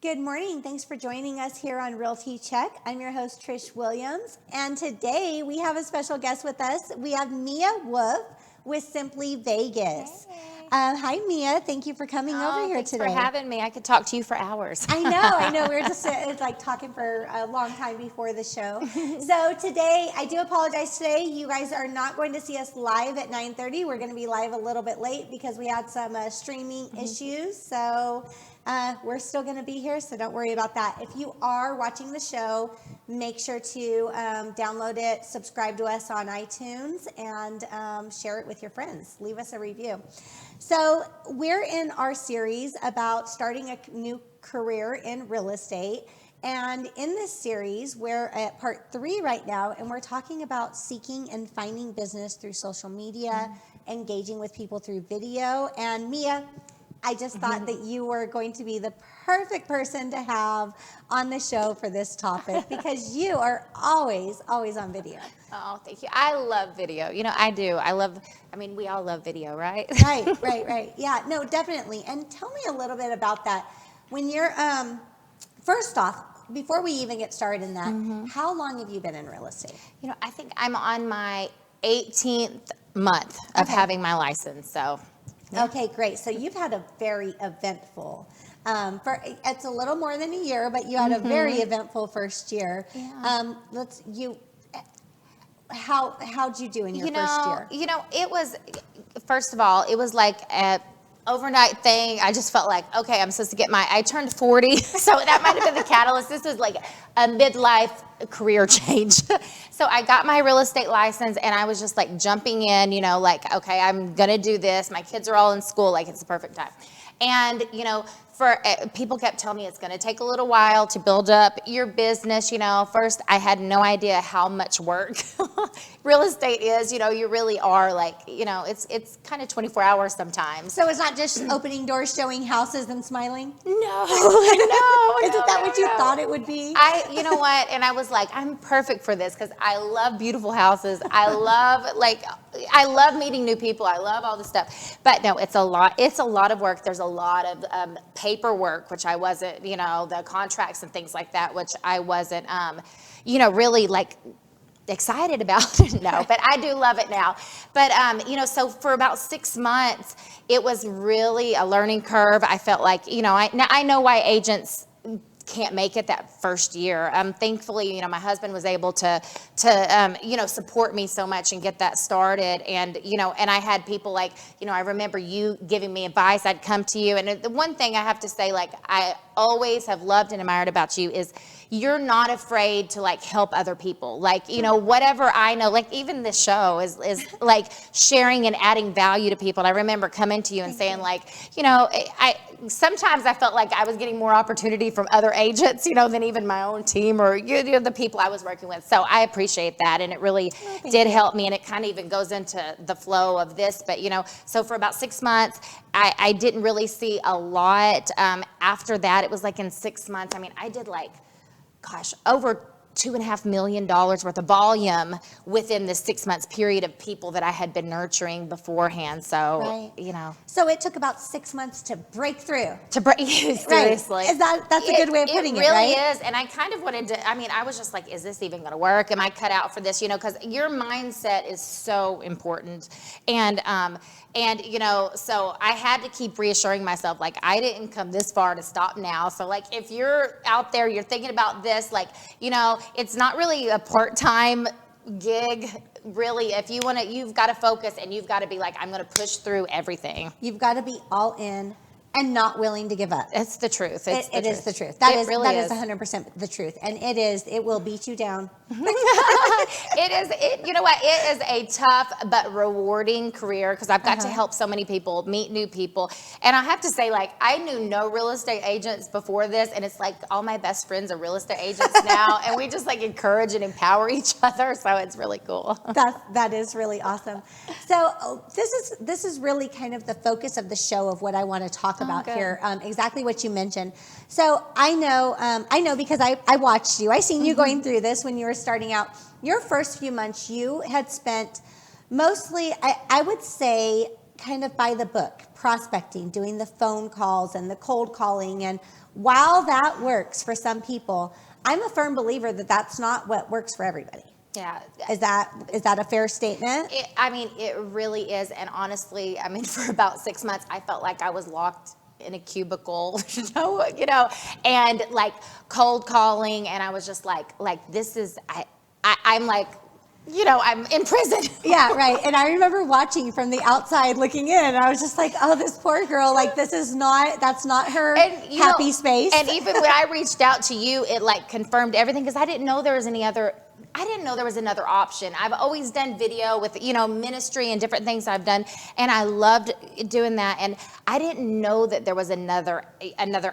Good morning. Thanks for joining us here on Realty Check. I'm your host, Trish Williams, and today we have a special guest with us. We have Mia Wolfe with Simply Vegas. Hey. Hi, Mia. Thank you for coming over here Thanks today. for having me. I could talk to you for hours. I know. We were just like talking for a long time before the show. So today, I do apologize today. You guys are not going to see us live at 9:30. We're going to be live a little bit late because we had some streaming issues. So we're still going to be here, so don't worry about that. If you are watching the show, make sure to download it, subscribe to us on iTunes, and share it with your friends. Leave us a review. So we're in our series about starting a new career in real estate. And in this series, we're at part 3 right now, and we're talking about seeking and finding business through social media, engaging with people through video. And Mia, I just thought that you were going to be the perfect person to have on the show for this topic because you are always on video. Oh, thank you. I love video. I do. We all love video, right? Right. Yeah, no, definitely. And tell me a little bit about that. When you're, first off, before we even get started in that, how long have you been in real estate? I think I'm on my 18th month of having my license, so. Yeah. Okay, great. So you've had a very eventful, it's a little more than a year, but you had a very eventful first year. Yeah. How'd you do in your first year? It was, first of all, it was like a overnight thing. I just felt like, okay, I'm supposed to I turned 40, so that might have been the catalyst. This was like a midlife career change. So I got my real estate license and I was just like jumping in, okay, I'm going to do this. My kids are all in school, like it's the perfect time. And, people kept telling me it's going to take a little while to build up your business. First I had no idea how much work real estate is. You really are like, it's kind of 24 hours sometimes. So it's not just opening doors, showing houses and smiling? No. Isn't that what you thought it would be? You know what? And I was like, I'm perfect for this because I love beautiful houses. I love meeting new people. I love all this stuff. But no, it's a lot. It's a lot of work. There's a lot of paperwork, which I wasn't, the contracts and things like that, which I wasn't, really like excited about. No, but I do love it now. But, so for about 6 months, it was really a learning curve. I felt like, I know why agents can't make it that first year. Thankfully, my husband was able to support me so much and get that started. And, and I had people like, I remember you giving me advice. I'd come to you. And the one thing I have to say, like, I always have loved and admired about you is you're not afraid to like help other people. Like, whatever I know, like even this show is like sharing and adding value to people. And I remember coming to you and saying like, sometimes I felt like I was getting more opportunity from other agents, than even my own team or the people I was working with. So I appreciate that. And it really did help me. And it kind of even goes into the flow of this. But, so for about 6 months, I didn't really see a lot. After that, it was like in 6 months. I did like, over $2.5 million worth of volume within the 6 months period of people that I had been nurturing beforehand. So, So it took about 6 months to break through. Seriously. Right. That's a good way of putting it, right? It really is. And I kind of wanted to, I was just like, is this even going to work? Am I cut out for this? Because your mindset is so important. And, so I had to keep reassuring myself, like, I didn't come this far to stop now. So like, if you're out there, you're thinking about this, like, it's not really a part-time gig. Really, if you want to, you've got to focus and you've got to be like, I'm going to push through everything. You've got to be all in and not willing to give up. It's the truth. It is the truth. That is 100% the truth. And it will beat you down. You know what? It is a tough but rewarding career because I've got to help so many people, meet new people. And I have to say, like, I knew no real estate agents before this. And it's like all my best friends are real estate agents now. And we just like encourage and empower each other. So it's really cool. That is really awesome. So this is really kind of the focus of the show of what I want to talk about here. Exactly what you mentioned. So I know because I watched you. I seen you going through this when you were starting out. Your first few months, you had spent mostly, I would say, kind of by the book, prospecting, doing the phone calls and the cold calling. And while that works for some people, I'm a firm believer that that's not what works for everybody. Yeah. Is that a fair statement? It really is. And honestly, for about 6 months, I felt like I was locked in a cubicle, and like cold calling. And I was just like this is, I'm like, I'm in prison. Yeah, right. And I remember watching from the outside looking in, and I was just like, oh, this poor girl, like that's not her happy space. And even when I reached out to you, it like confirmed everything, because I didn't know there was another option. I've always done video with, ministry and different things I've done, and I loved doing that. And I didn't know that there was another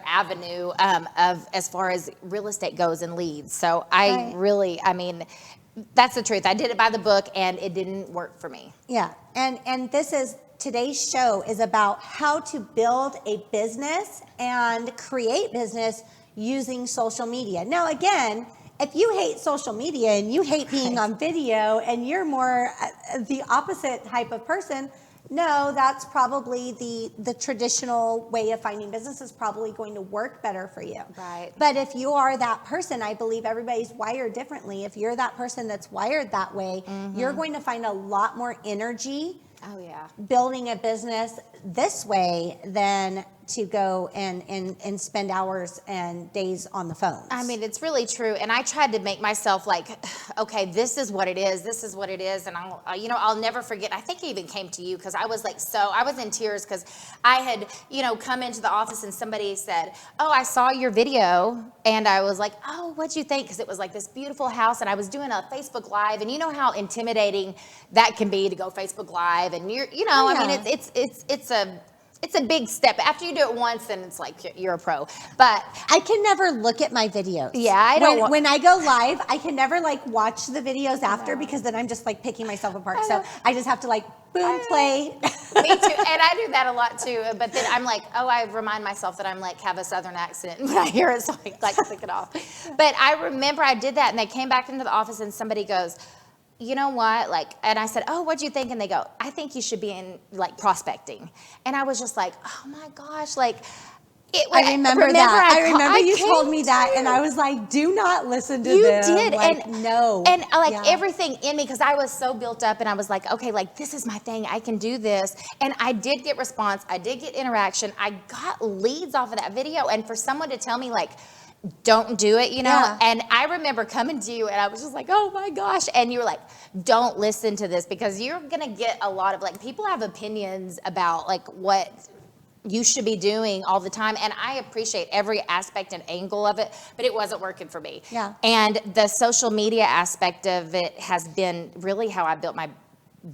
avenue of as far as real estate goes and leads. So I really, that's the truth. I did it by the book, and it didn't work for me. Yeah, and today's show is about how to build a business and create business using social media. Now, again, if you hate social media and you hate being on video and you're more the opposite type of person, no, that's probably the traditional way of finding business is probably going to work better for you. Right. But if you are that person, I believe everybody's wired differently. If you're that person that's wired that way, you're going to find a lot more energy building a business this way than to go and spend hours and days on the phone. It's really true. And I tried to make myself like, okay, this is what it is. This is what it is. And I'll never forget. I think I even came to you because I was I was in tears because I had, come into the office and somebody said, oh, I saw your video. And I was like, oh, what'd you think? Because it was like this beautiful house. And I was doing a Facebook Live. And you know how intimidating that can be to go Facebook Live. And it's a big step. After you do it once, then it's like you're a pro. But I can never look at my videos. Yeah, when I go live, I can never watch the videos after because then I'm just picking myself apart. So I just have to boom, play. Me too. And I do that a lot too. But then I'm like, oh, I remind myself that I'm have a Southern accent when I hear it, so I click it off. But I remember I did that, and they came back into the office, and somebody goes, you know what? And I said, oh, what'd you think? And they go, I think you should be in prospecting. And I was just like, oh my gosh, I remember that. I remember you told me that, and I was like, do not listen to them. You did. No. And everything in me, because I was so built up, and I was like, okay, this is my thing. I can do this. And I did get response. I did get interaction. I got leads off of that video. And for someone to tell me don't do it, And I remember coming to you, and I was just like, oh my gosh. And you were like, don't listen to this, because you're going to get a lot of people have opinions about what you should be doing all the time. And I appreciate every aspect and angle of it, but it wasn't working for me. Yeah. And the social media aspect of it has been really how I built my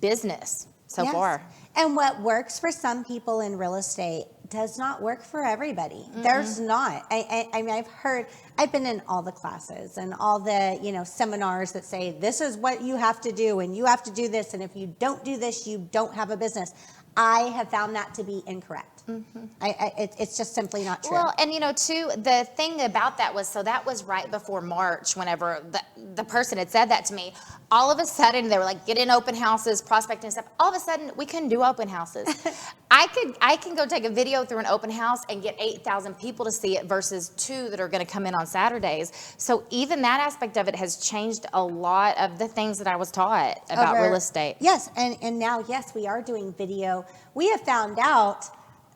business so far. And what works for some people in real estate does not work for everybody. There's not. I've been in all the classes and all the, seminars that say, this is what you have to do, and you have to do this, and if you don't do this, you don't have a business. I have found that to be incorrect. It's just simply not true. Well, and too, the thing about that was, so that was right before March, whenever the person had said that to me. All of a sudden, they were get in open houses, prospecting stuff. All of a sudden, we couldn't do open houses. I can go take a video through an open house and get 8,000 people to see it versus 2 that are going to come in on Saturdays. So even that aspect of it has changed a lot of the things that I was taught about real estate. Yes, and now, yes, we are doing video. We have found out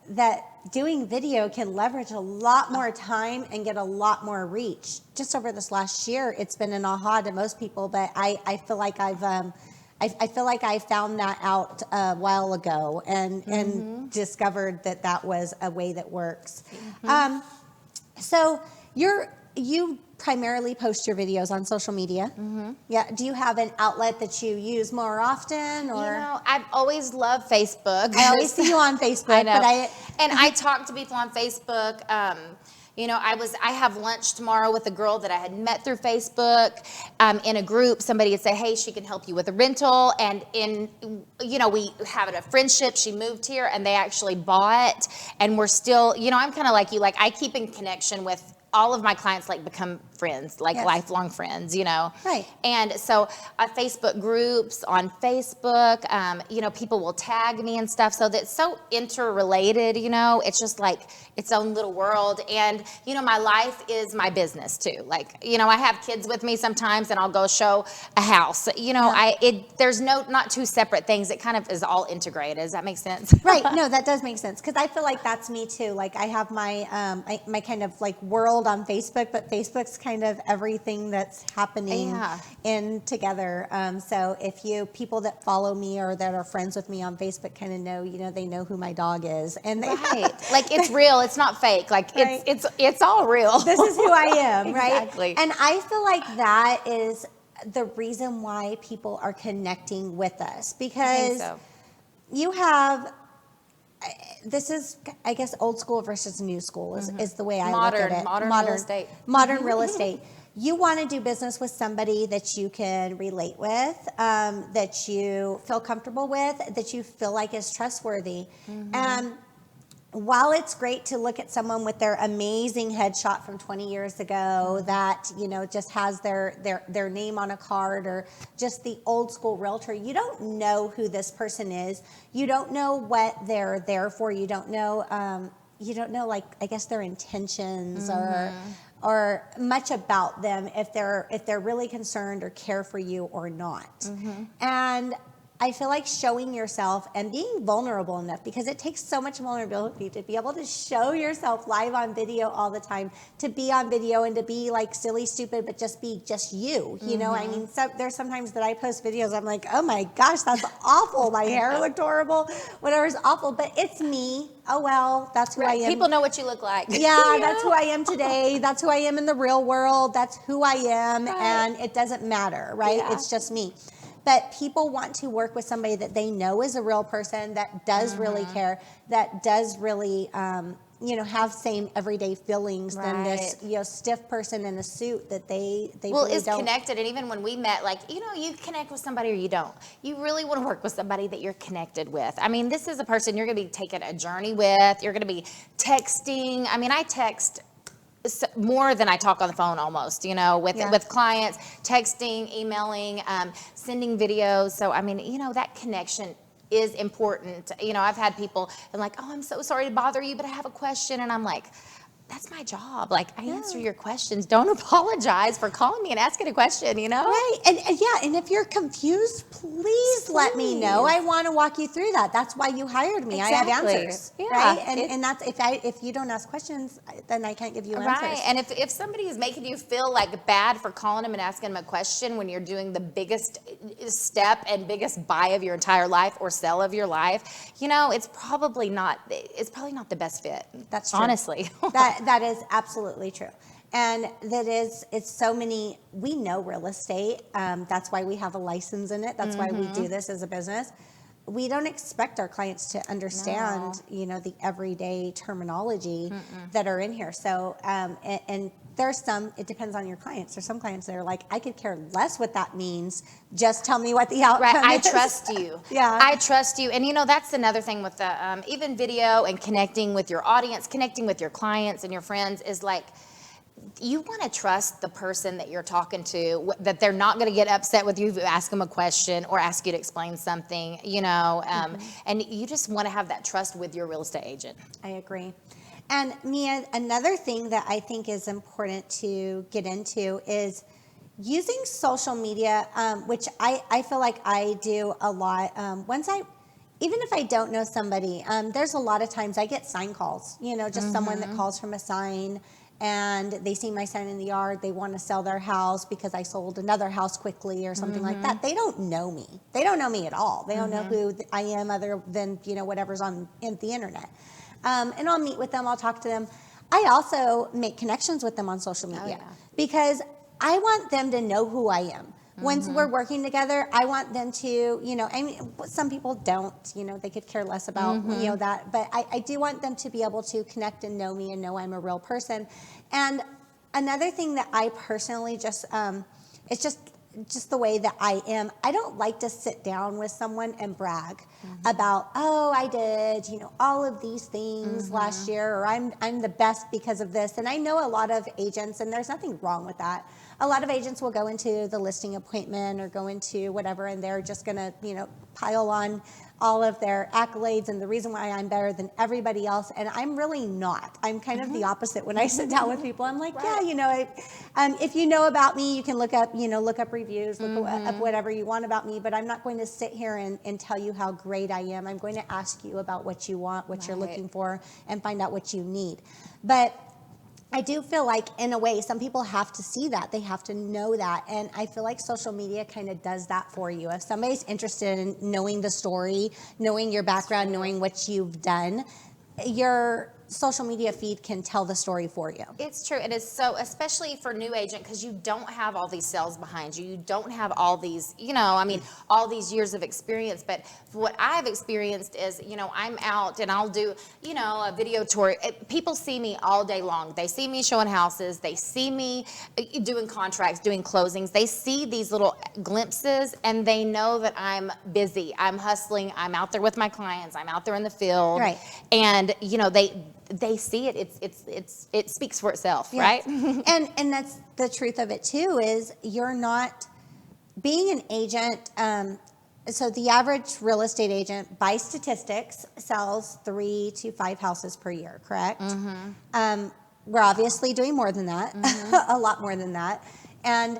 that doing video can leverage a lot more time and get a lot more reach. Just over this last year, it's been an aha to most people, but I feel like I feel like I found that out a while ago and discovered that was a way that works. So you primarily post your videos on social media. Yeah. Do you have an outlet that you use more often, or? I've always loved Facebook. I always see you on Facebook. I know. But I talk to people on Facebook. I have lunch tomorrow with a girl that I had met through Facebook in a group. Somebody would say, hey, she can help you with a rental. And we have a friendship. She moved here and they actually bought, and we're still, I'm kind of like you, I keep in connection with all of my clients like become friends, like Yes. lifelong friends, you know? Right. And so Facebook groups on Facebook, you know, people will tag me and stuff. So that's so interrelated, you know, it's just like its own little world. And, you know, my life is my business too. Like, you know, I have kids with me sometimes and I'll go show a house, you know, there's not two separate things. It kind of is all integrated. Does that make sense? Right. No, that does make sense. Cause I feel like that's me too. Like I have my, my kind of like world on Facebook, but Facebook's kind of everything that's happening in together. So if people that follow me or that are friends with me on Facebook kind of know, you know, they know who my dog is, and right. Like it's real. It's not fake. Like right. it's all real. This is who I am. Right. Exactly. And I feel like that is the reason why people are connecting with us, because you have, this is, I guess, old school versus new school is the way I look at it. Modern real estate. Modern real estate. You want to do business with somebody that you can relate with, that you feel comfortable with, that you feel like is trustworthy. And while it's great to look at someone with their amazing headshot from 20 years ago that, you know, just has their name on a card, or just the old school realtor, you don't know who this person is. You don't know what they're there for. You don't know, like, I guess, their intentions or much about them, if they're really concerned or care for you or not. And I feel like showing yourself and being vulnerable enough, because it takes so much vulnerability to be able to show yourself live on video all the time, to be on video and to be like silly, stupid, but just be just you. You know, I mean, there's sometimes that I post videos, I'm like, oh my gosh, that's awful. My hair looked horrible. Whatever's awful, but it's me. Oh, well, that's who I am. People know what you look like. Yeah, that's who I am today. That's who I am in the real world. That's who I am. And it doesn't matter, right? Yeah. It's just me. But people want to work with somebody that they know is a real person, that does really care, that does really, you know, have same everyday feelings than this, you know, stiff person in a suit that they really is don't. Connected. And even when we met, like, you know, you connect with somebody or you don't. You really want to work with somebody that you're connected with. I mean, this is a person you're going to be taking a journey with. You're going to be texting. I mean, I text more than I talk on the phone almost, you know, with clients, texting, emailing, sending videos. So, I mean, you know, that connection is important. You know, I've had people and like, oh, I'm so sorry to bother you, but I have a question. And I'm like, that's my job. Like, I answer your questions. Don't apologize for calling me and asking a question, you know? Right. And and if you're confused, please let me know. I want to walk you through that. That's why you hired me. Exactly. I have answers. Yeah. Right. And that's, if you don't ask questions, then I can't give you answers. Right. And if somebody is making you feel like bad for calling them and asking them a question when you're doing the biggest step and biggest buy of your entire life or sell of your life, you know, it's probably not the best fit. That's true. Honestly. That is absolutely true. And it's so many, we know real estate. That's why we have a license in it. That's why we do this as a business. We don't expect our clients to understand, you know, the everyday terminology that are in here. So, and there's some, it depends on your clients. There's some clients that are like, I could care less what that means. Just tell me what the outcome is. I trust you. Yeah. I trust you. And you know, that's another thing with the, even video and connecting with your audience, connecting with your clients and your friends is like, you want to trust the person that you're talking to, that they're not going to get upset with you if you ask them a question or ask you to explain something, you know, and you just want to have that trust with your real estate agent. I agree. And Mia, another thing that I think is important to get into is using social media, which I feel like I do a lot. Even if I don't know somebody, there's a lot of times I get sign calls, you know, just someone that calls from a sign and they see my sign in the yard. They want to sell their house because I sold another house quickly or something like that. They don't know me. They don't know me at all. They don't know who I am other than, you know, whatever's on the internet. And I'll meet with them. I'll talk to them. I also make connections with them on social media because I want them to know who I am. Once we're working together, I want them to, you know, I mean, some people don't, you know, they could care less about, you know, that. But I do want them to be able to connect and know me and know I'm a real person. And another thing that I personally just, it's just the way that I am. I don't like to sit down with someone and brag. about, oh, I did, all of these things last year, or I'm the best because of this. And I know a lot of agents, and there's nothing wrong with that. A lot of agents will go into the listing appointment or go into whatever, and they're just going to, pile on all of their accolades and the reason why I'm better than everybody else. And I'm really not. I'm kind of the opposite when I sit down with people. I'm like, if you know about me, you can look up reviews, look up whatever you want about me, but I'm not going to sit here and tell you how great I am. I'm going to ask you about what you want, what you're looking for, and find out what you need. But I do feel like, in a way, some people have to see that. They have to know that. And I feel like social media kind of does that for you. If somebody's interested in knowing the story, knowing your background, knowing what you've done, your social media feed can tell the story for you. It's true. It is so, especially for new agent, because you don't have all these sales behind you. You don't have all these, all these years of experience. But what I've experienced is, I'm out and I'll do, a video tour. People see me all day long. They see me showing houses. They see me doing contracts, doing closings. They see these little glimpses and they know that I'm busy. I'm hustling. I'm out there with my clients. I'm out there in the field. Right. And, they see it. It speaks for itself, yes. right? and that's the truth of it too. Is you're not being an agent. So the average real estate agent, by statistics, sells 3 to 5 houses per year. Correct. We're obviously doing more than that, a lot more than that. And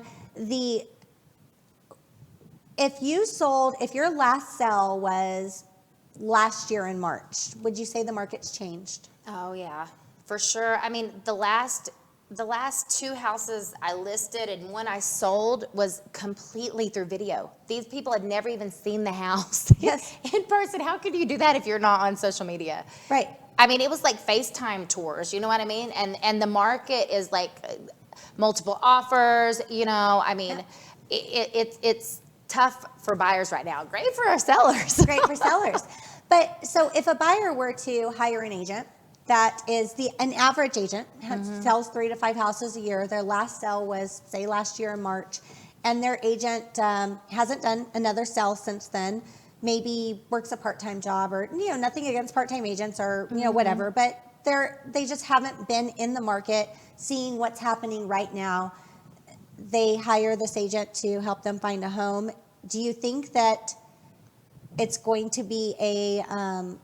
if your last sale was last year in March, would you say the market's changed? Oh yeah, for sure. I mean, the last 2 houses I listed and one I sold was completely through video. These people had never even seen the house in person. How could you do that if you're not on social media? Right. I mean, it was like FaceTime tours, you know what I mean? And the market is like multiple offers, it's tough for buyers right now. Great for our sellers. Great for sellers. But so if a buyer were to hire an agent that is an average agent, sells 3 to 5 houses a year, their last sale was, say, last year in March, and their agent hasn't done another sale since then, maybe works a part-time job, or nothing against part-time agents, or whatever, but they just haven't been in the market seeing what's happening right now. They hire this agent to help them find a home. Do you think that it's going to be a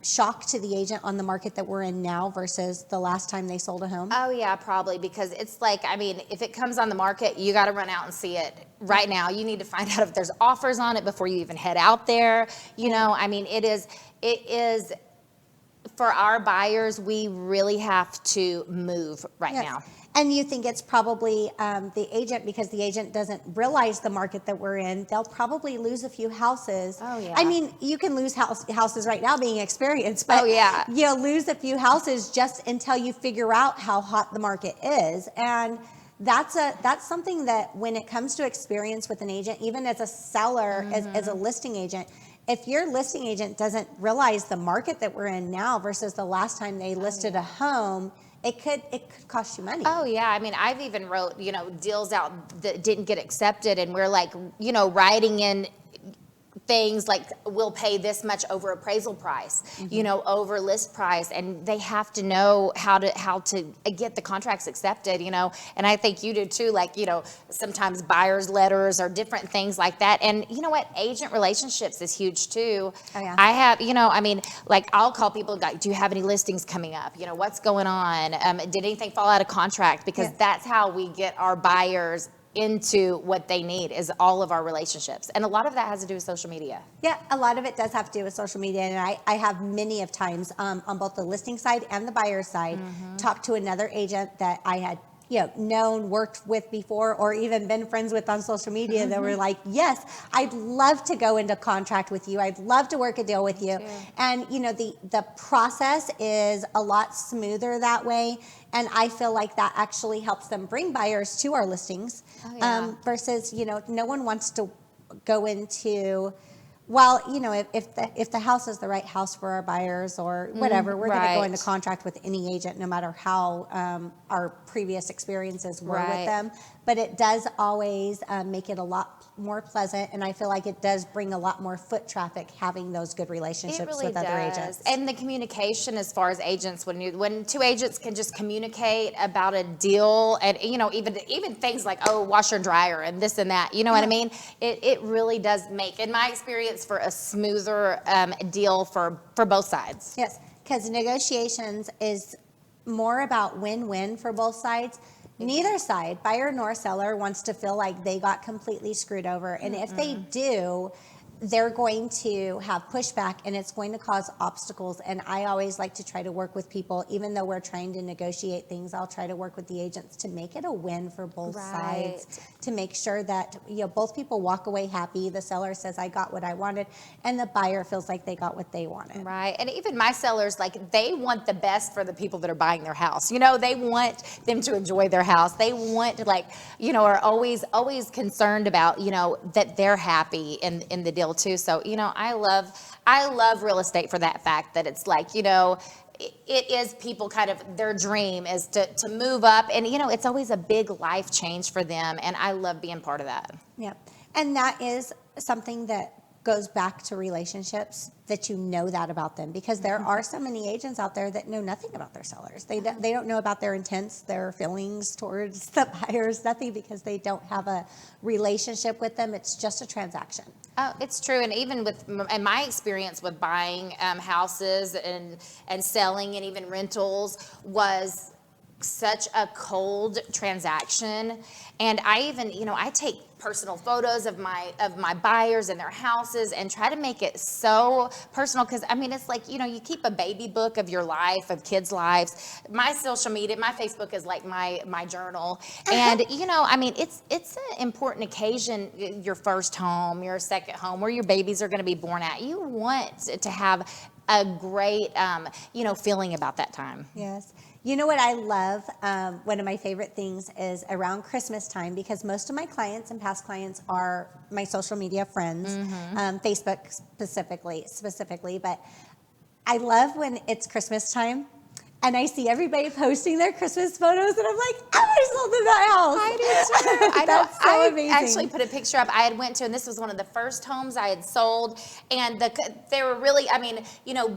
shock to the agent on the market that we're in now versus the last time they sold a home? Oh yeah, probably, because it's like, if it comes on the market, you got to run out and see it right now. You need to find out if there's offers on it before you even head out there. It is for our buyers, we really have to move right now. And you think it's probably the agent, because the agent doesn't realize the market that we're in, they'll probably lose a few houses. Oh, yeah. You can lose houses right now being experienced, but you'll lose a few houses just until you figure out how hot the market is. And that's something that, when it comes to experience with an agent, even as a seller, as a listing agent, if your listing agent doesn't realize the market that we're in now versus the last time they listed a home, it could cost you money. Oh yeah, I've even wrote, deals out that didn't get accepted, and we're like, writing in things like, we'll pay this much over appraisal price, over list price, and they have to know how to get the contracts accepted, and I think you do too, like, sometimes buyer's letters or different things like that. And you know what, agent relationships is huge too. Oh, yeah. I have, like, I'll call people, like, do you have any listings coming up? What's going on? Did anything fall out of contract? Because that's how we get our buyers into what they need, is all of our relationships. And a lot of that has to do with social media. Yeah, a lot of it does have to do with social media. And I have many of times on both the listing side and the buyer side talked to another agent that I had known, worked with before, or even been friends with on social media that were like, yes, I'd love to go into contract with you. I'd love to work a deal with you. And the process is a lot smoother that way. And I feel like that actually helps them bring buyers to our listings. Versus, no one wants to go into, well, if the house is the right house for our buyers or whatever, we're going to go into contract with any agent, no matter how our previous experiences were with them. but it does always make it a lot more pleasant, and I feel like it does bring a lot more foot traffic having those good relationships with other agents. And the communication as far as agents, when two agents can just communicate about a deal, and even things like, oh, washer and dryer and this and that, you know what I mean? It really does make, in my experience, for a smoother deal for both sides. Yes, because negotiations is more about win-win for both sides. Neither side, buyer nor seller, wants to feel like they got completely screwed over. And if they do, they're going to have pushback, and it's going to cause obstacles. And I always like to try to work with people, even though we're trying to negotiate things, I'll try to work with the agents to make it a win for both sides, to make sure that both people walk away happy. The seller says, I got what I wanted, and the buyer feels like they got what they wanted. Right. And even my sellers, like, they want the best for the people that are buying their house. They want them to enjoy their house. They want, are always concerned about, that they're happy in the deal too. So, I love real estate for that fact that it's like, it is people kind of, their dream is to move up, and it's always a big life change for them, and I love being part of that. Yeah. And that is something that goes back to relationships, that that about them, because there are so many agents out there that know nothing about their sellers. They don't know about their intents, their feelings towards the buyers, nothing, because they don't have a relationship with them. It's just a transaction. Oh, it's true. And even in my experience with buying houses and selling and even rentals was such a cold transaction. And I even, I take personal photos of my buyers and their houses and try to make it so personal, because it's like, you keep a baby book of your life, of kids' lives. My social media, my Facebook is like my journal. And it's an important occasion, your first home, your second home, where your babies are going to be born at. You want to have a great feeling about that time. Yes. You know what I love? One of my favorite things is around Christmas time, because most of my clients and past clients are my social media friends, Facebook specifically. But I love when it's Christmas time and I see everybody posting their Christmas photos, and I'm like, I sold in that house. I did too. That's so amazing. I actually put a picture up. I had went to, and this was one of the first homes I had sold, and they were really,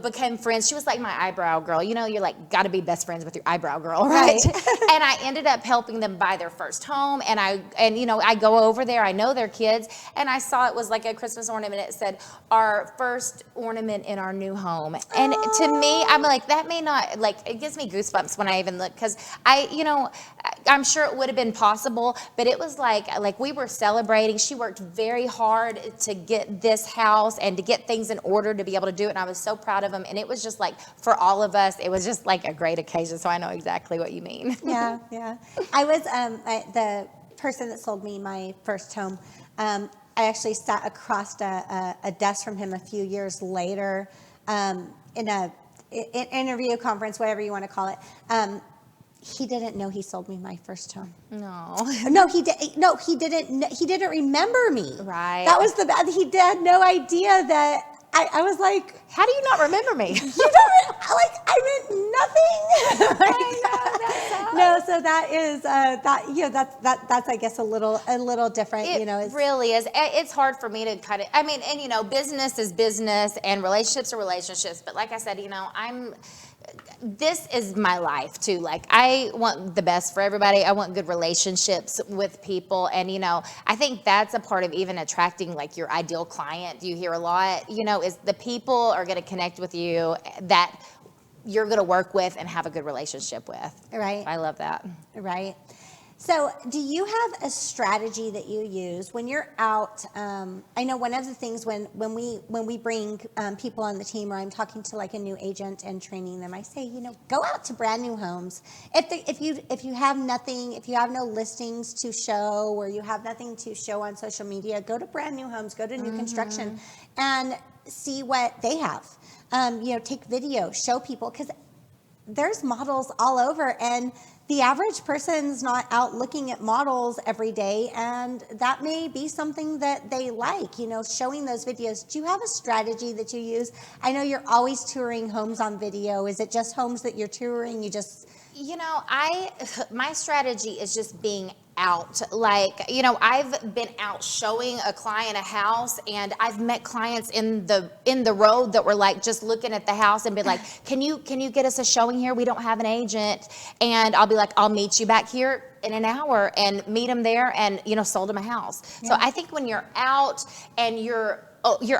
became friends. She was like my eyebrow girl. You're like, got to be best friends with your eyebrow girl, right? And I ended up helping them buy their first home, and I go over there. I know their kids, and I saw it was like a Christmas ornament. It said, our first ornament in our new home. And to me, I'm like, that may not, it gives me goosebumps when I even look, because I'm sure it would have been possible, but it was like we were celebrating. She worked very hard to get this house and to get things in order to be able to do it, and I was so proud of them. And it was just like, for all of us, it was just like a great occasion. So I know exactly what you mean. Yeah. I was the person that sold me my first home. I actually sat across a desk from him a few years later in an interview conference, whatever you want to call it. He didn't know he sold me my first home. No, he did. No, he didn't. He didn't remember me. Right. That was the bad. He had no idea that. I was like, how do you not remember me? You don't I meant nothing. No, so that is that's I guess a little different. It really is. It's hard for me to kind of. Business is business, and relationships are relationships. But like I said, this is my life too. Like, I want the best for everybody. I want good relationships with people. And, I think that's a part of even attracting like your ideal client. You hear a lot, is the people are going to connect with you that you're going to work with and have a good relationship with. Right. I love that. Right. So do you have a strategy that you use when you're out? I know one of the things when we bring people on the team, or I'm talking to like a new agent and training them, I say, go out to brand new homes. If you have nothing, if you have no listings to show, or you have nothing to show on social media, go to brand new homes, go to new construction, and see what they have. Take video, show people, because there's models all over, and the average person's not out looking at models every day, and that may be something that they like, showing those videos. Do you have a strategy that you use? I know you're always touring homes on video. Is it just homes that you're touring? My strategy is just being out. Like, you know, I've been out showing a client a house, and I've met clients in the road that were like just looking at the house and be like, can you get us a showing here? We don't have an agent. And I'll be like, I'll meet you back here in an hour, and meet them there, and, you know, sold them a house. Yeah. So I think when you're out and your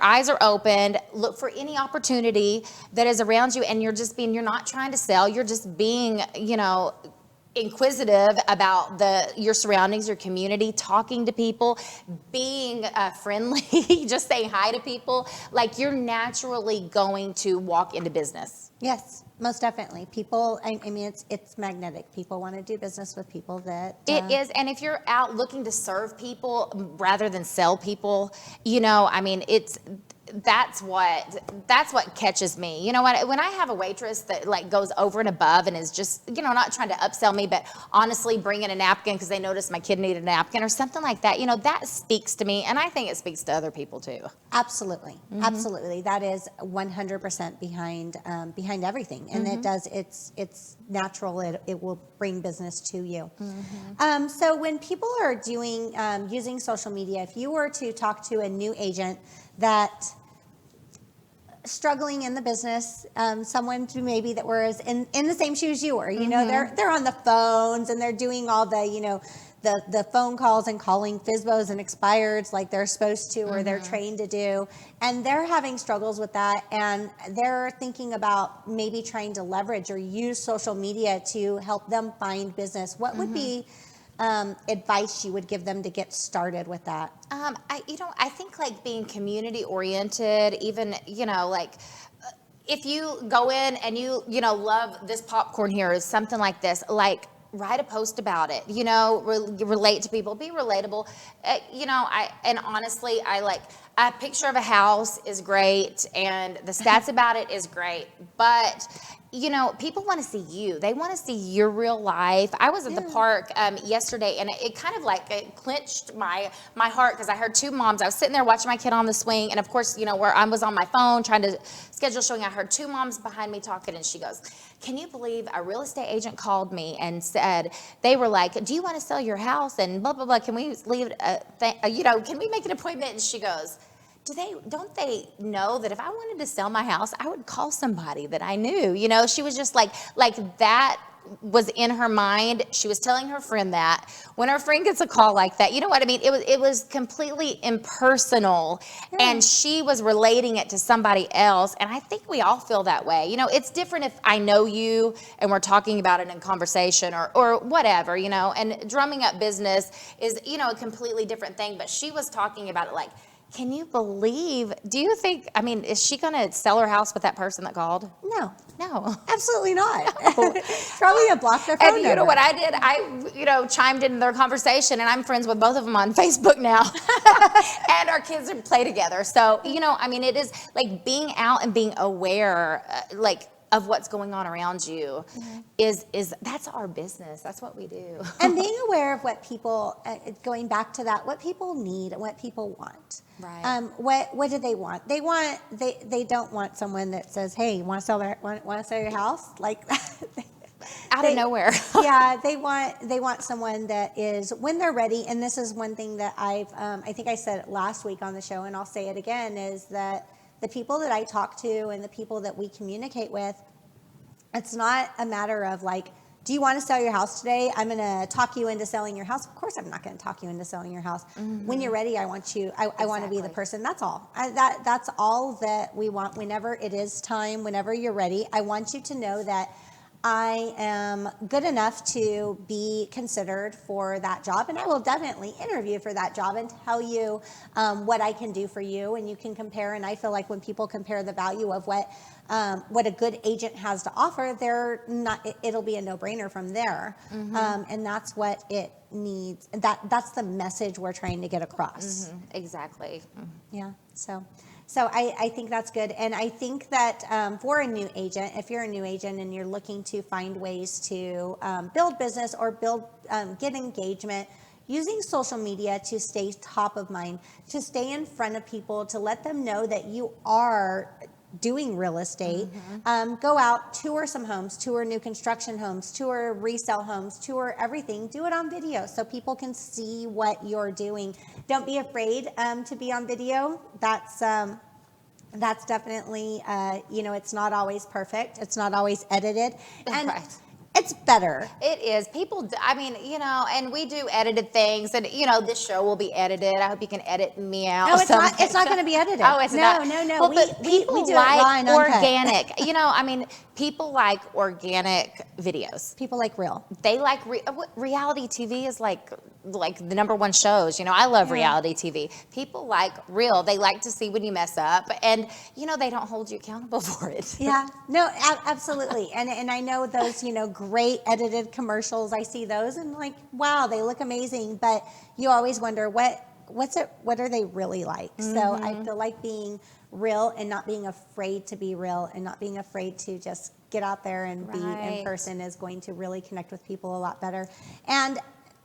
eyes are opened, look for any opportunity that is around you, and you're not trying to sell, you're just being, you know, inquisitive about your surroundings, your community, talking to people, being friendly, just saying hi to people. Like, you're naturally going to walk into business. Yes, most definitely. People, I mean, it's magnetic. People want to do business with people that... It is, and if you're out looking to serve people rather than sell people, you know, I mean, that's what catches me. You know what? When I have a waitress that like goes over and above and is just, you know, not trying to upsell me, but honestly bringing a napkin because they noticed my kid needed a napkin or something like that, you know, that speaks to me, and I think it speaks to other people too. Absolutely, absolutely. That is 100% behind everything, and it does. It's natural. It will bring business to you. So when people are doing using social media, if you were to talk to a new agent that struggling in the business, someone who maybe that was in the same shoes you were, you know, they're on the phones and they're doing all the, you know, the phone calls and calling FSBOs and expireds like they're supposed to, or they're trained to do, and they're having struggles with that, and they're thinking about maybe trying to leverage or use social media to help them find business. What would be advice you would give them to get started with that? I think like being community oriented, even, you know, like if you go in and you know, love this popcorn here or something like this, like write a post about it, you know, relate to people, be relatable. You know, honestly, I like a picture of a house is great and the stats about it is great, but you know, people want to see you. They want to see your real life. I was at the park yesterday, and it kind of like it clinched my heart because I heard two moms. I was sitting there watching my kid on the swing, and of course, you know, where I was on my phone trying to schedule showing, I heard two moms behind me talking, and she goes, "Can you believe a real estate agent called me and said," they were like, "Do you want to sell your house and blah blah blah? Can we leave? You know, can we make an appointment?" And she goes, don't they know that if I wanted to sell my house, I would call somebody that I knew? You know, she was just like that was in her mind. She was telling her friend that. When her friend gets a call like that, you know what I mean? It was completely impersonal, and she was relating it to somebody else. And I think we all feel that way. You know, it's different if I know you and we're talking about it in conversation or whatever, you know, and drumming up business is, you know, a completely different thing. But she was talking about it like, can you believe, do you think, I mean, is she going to sell her house with that person that called? No, absolutely not. No. Probably a block their phone number. And you know what I did? I, you know, chimed into their conversation, and I'm friends with both of them on Facebook now. And our kids play together. So, you know, I mean, it is like being out and being aware, like, of what's going on around you is that's our business. That's what we do. And being aware of what people, going back to that, what people need and what people want. Right. What do they want? They don't want someone that says, "Hey, want to sell your house?" Like out of nowhere. Yeah, they want someone that is, when they're ready. And this is one thing that I think I said it last week on the show, and I'll say it again, is that the people that I talk to and the people that we communicate with, it's not a matter of like, do you want to sell your house today? I'm going to talk you into selling your house. Of course, I'm not going to talk you into selling your house. When you're ready, I want you. I want to be the person. That's all. That's all that we want. Whenever it is time, whenever you're ready, I want you to know that I am good enough to be considered for that job, and I will definitely interview for that job and tell you what I can do for you, and you can compare. And I feel like when people compare the value of what a good agent has to offer, it'll be a no-brainer from there. And that's what it needs. That's the message we're trying to get across. Exactly. Yeah. So I think that's good. And I think that for a new agent, if you're a new agent and you're looking to find ways to build business or get engagement, using social media to stay top of mind, to stay in front of people, to let them know that you are doing real estate, go out, tour some homes, tour new construction homes, tour resale homes, tour everything. Do it on video so people can see what you're doing. Don't be afraid to be on video. That's definitely, it's not always perfect. It's not always edited. And Right. it's better. It is. People, and we do edited things, and this show will be edited. I hope you can edit me out. No, it's not going to be edited. Oh, it's not. No. Well, we but people do it raw like and uncut. organic. People like organic videos. People like real. They like reality TV is like the number one shows. I love reality TV. People like real. They like to see when you mess up, and they don't hold you accountable for it. Yeah, no, absolutely. And I know those, great edited commercials. I see those and like, wow, they look amazing. But you always wonder what are they really like? So I feel like being real and not being afraid to be real and not being afraid to just get out there and be in person is going to really connect with people a lot better. And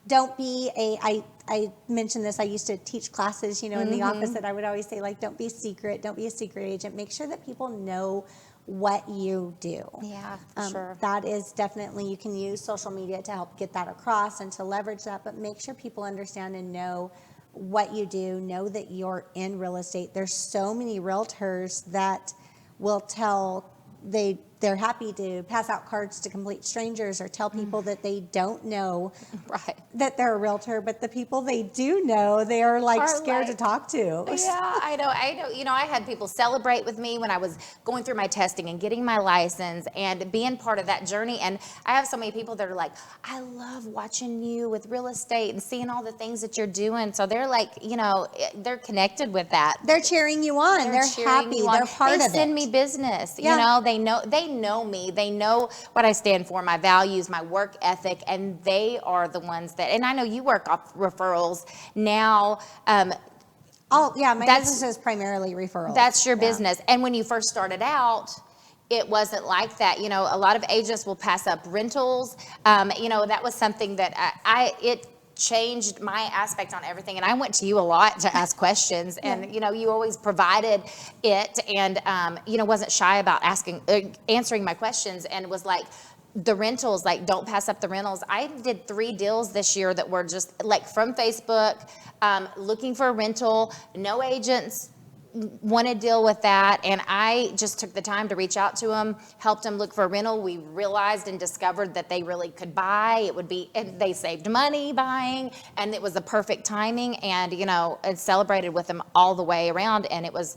don't be I mentioned this, I used to teach classes, in the office, and I would always say, like, don't be secret, don't be a secret agent. Make sure that people know what you do. Yeah, for sure. That is definitely, you can use social media to help get that across and to leverage that, but make sure people understand and know what you do, know that you're in real estate. There's so many realtors that will tell, they're happy to pass out cards to complete strangers or tell people that they don't know that they're a realtor, but the people they do know, they are scared to talk to. Yeah, I know. I had people celebrate with me when I was going through my testing and getting my license and being part of that journey. And I have so many people that are like, I love watching you with real estate and seeing all the things that you're doing. So they're like, they're connected with that. They're cheering you on. They're happy. They're part of it. They send me business. They know me. They know what I stand for, my values, my work ethic, and they are the ones that, and I know you work off referrals now. My business is primarily referrals. That's your business. And when you first started out, it wasn't like that. A lot of agents will pass up rentals. That was something that it changed my aspect on everything. And I went to you a lot to ask questions, and you always provided it, and wasn't shy about answering my questions, and was like, the rentals, like, don't pass up the rentals. I did 3 deals this year that were just like from Facebook, looking for a rental, no agents want to deal with that, and I just took the time to reach out to them, helped them look for a rental. We realized and discovered that they really could buy. And they saved money buying, and it was the perfect timing, and it celebrated with them all the way around, and it was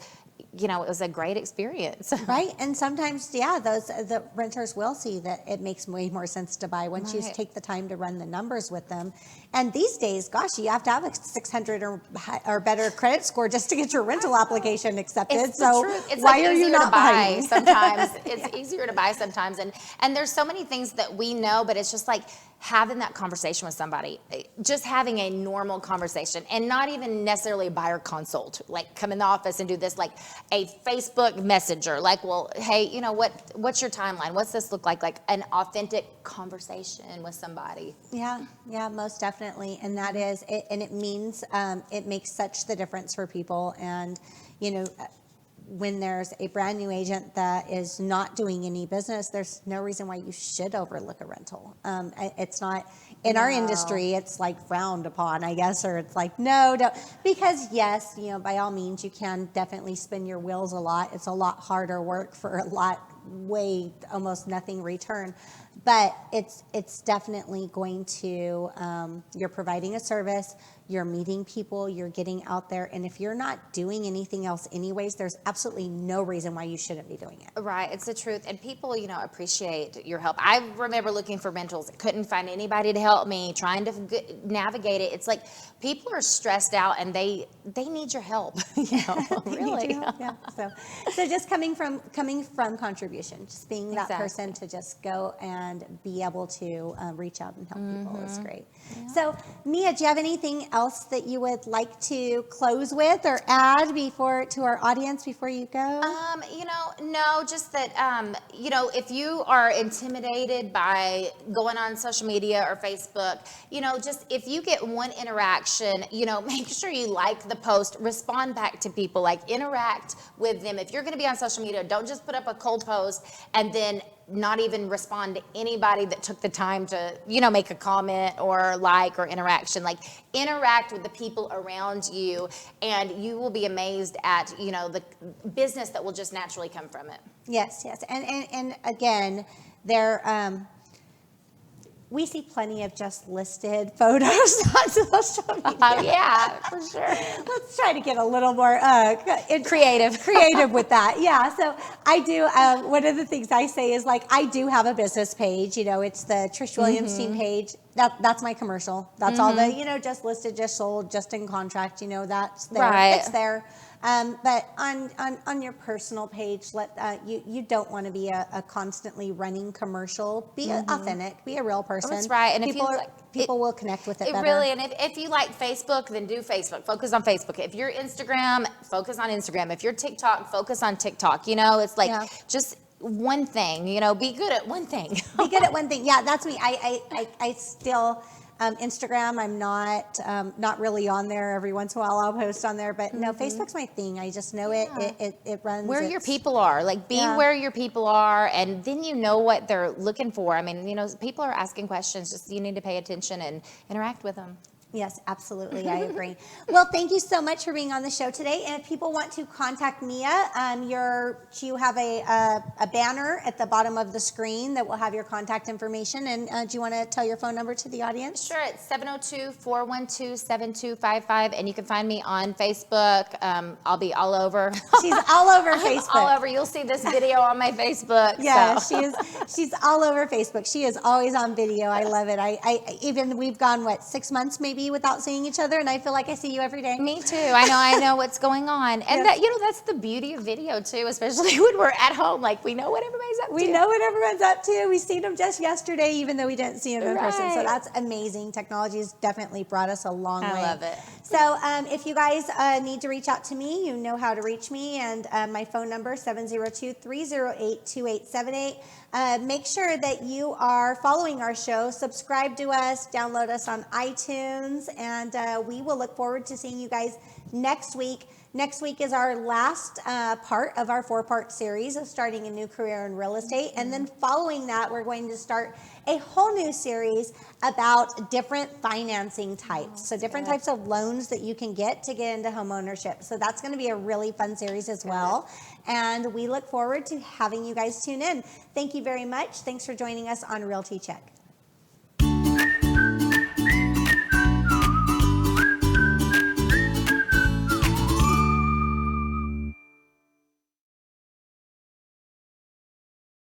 a great experience. Right. And sometimes, the renters will see that it makes way more sense to buy once you take the time to run the numbers with them. And these days, gosh, you have to have a 600 or better credit score just to get your rental application accepted. It's so the truth. It's why are you not buying? Sometimes it's easier to buy sometimes, and there's so many things that we know, but it's just like having that conversation with somebody, just having a normal conversation, and not even necessarily a buyer consult, like come in the office and do this, like a Facebook messenger, like, well, hey, what's your timeline? What's this look like? Like an authentic conversation with somebody. Yeah, most definitely. And that is it, and it means, it makes such the difference for people. And, when there's a brand new agent that is not doing any business, there's no reason why you should overlook a rental. It's not, in our industry, it's like frowned upon, I guess, or it's like, no, don't. Because yes, by all means, you can definitely spin your wheels a lot. It's a lot harder work for almost nothing return. But it's definitely going to, you're providing a service, you're meeting people, you're getting out there, and if you're not doing anything else anyways, there's absolutely no reason why you shouldn't be doing it. Right, it's the truth, and people, appreciate your help. I remember looking for rentals, couldn't find anybody to help me, trying to navigate it. It's like people are stressed out, and they need your help. Really. Yeah. So just coming from contribution, just being that person to just go and be able to reach out and help people is great. Yeah. So Mia, do you have anything else else that you would like to close with or add to our audience before you go? No, just that, if you are intimidated by going on social media or Facebook, just if you get one interaction, make sure you like the post, respond back to people, like interact with them. If you're going to be on social media, don't just put up a cold post and then not even respond to anybody that took the time to, make a comment or like or interaction. Like interact with the people around you, and you will be amazed at, the business that will just naturally come from it. Yes. And again, we see plenty of just listed photos on social media. Oh, yeah, for sure. Let's try to get a little more Creative with that. Yeah. So I do. One of the things I say is I do have a business page. It's the Trish Williams team page. That's my commercial. That's all the just listed, just sold, just in contract. That's there. Right. It's there. But on your personal page, you don't want to be a constantly running commercial. Be authentic. Be a real person. That's right. And people will connect with it better. Really, and if you like Facebook, then do Facebook. Focus on Facebook. If you're Instagram, focus on Instagram. If you're TikTok, focus on TikTok. It's just one thing. Be good at one thing. Be good at one thing. Yeah, that's me. I still. Instagram, I'm not really on there. Every once in a while I'll post on there, but no, Facebook's my thing. I just know it runs. Where your people are, be where your people are, and then you know what they're looking for. I mean, people are asking questions, just you need to pay attention and interact with them. Yes, absolutely. I agree. Well, thank you so much for being on the show today. And if people want to contact Mia, you have a banner at the bottom of the screen that will have your contact information. And do you want to tell your phone number to the audience? Sure. It's 702-412-7255. And you can find me on Facebook. I'll be all over. She's all over Facebook. All over. You'll see this video on my Facebook. Yeah, so. She's all over Facebook. She is always on video. I love it. We've gone, 6 months maybe without seeing each other, and I feel like I see you every day. Me too. I know what's going on. And that's the beauty of video too, especially when we're at home. We know what everybody's up to. We know what everyone's up to. We seen them just yesterday, even though we didn't see them in person. So that's amazing. Technology has definitely brought us a long way. I love it. So if you guys need to reach out to me, you know how to reach me, and my phone number 702-308-2878. Make sure that you are following our show, subscribe to us, download us on iTunes, and we will look forward to seeing you guys next week. Next week is our last part of our 4-part series of starting a new career in real estate. And then following that, we're going to start a whole new series about different financing types. So different types of loans that you can get to get into home ownership. So that's going to be a really fun series as well. And we look forward to having you guys tune in. Thank you very much. Thanks for joining us on Realty Check.